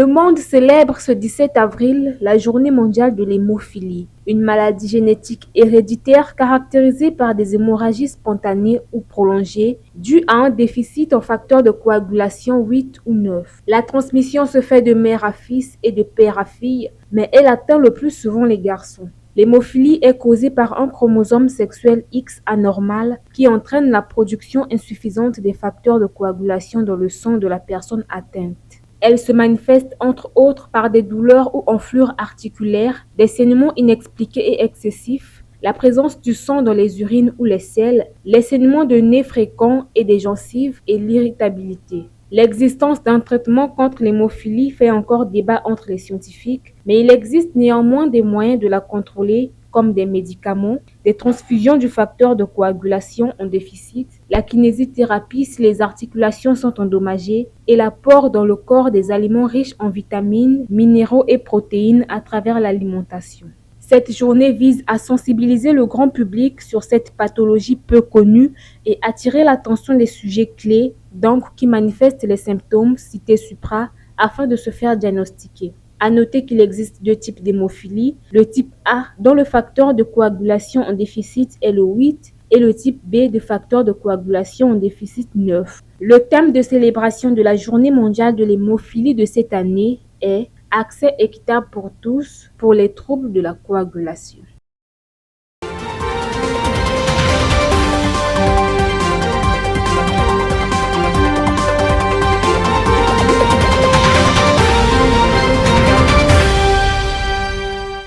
Le monde célèbre ce 17 avril la Journée mondiale de l'hémophilie, une maladie génétique héréditaire caractérisée par des hémorragies spontanées ou prolongées dues à un déficit en facteur de coagulation 8 ou 9. La transmission se fait de mère à fils et de père à fille, mais elle atteint le plus souvent les garçons. L'hémophilie est causée par un chromosome sexuel X anormal qui entraîne la production insuffisante des facteurs de coagulation dans le sang de la personne atteinte. Elle se manifeste entre autres par des douleurs ou enflures articulaires, des saignements inexpliqués et excessifs, la présence du sang dans les urines ou les selles, les saignements de nez fréquents et des gencives et l'irritabilité. L'existence d'un traitement contre l'hémophilie fait encore débat entre les scientifiques, mais il existe néanmoins des moyens de la contrôler comme des médicaments, des transfusions du facteur de coagulation en déficit, la kinésithérapie si les articulations sont endommagées et l'apport dans le corps des aliments riches en vitamines, minéraux et protéines à travers l'alimentation. Cette journée vise à sensibiliser le grand public sur cette pathologie peu connue et attirer l'attention des sujets clés, donc qui manifestent les symptômes cités supra, afin de se faire diagnostiquer. À noter qu'il existe deux types d'hémophilie, le type A dont le facteur de coagulation en déficit est le 8 et le type B de facteur de coagulation en déficit 9. Le thème de célébration de la Journée mondiale de l'hémophilie de cette année est accès équitable pour tous pour les troubles de la coagulation.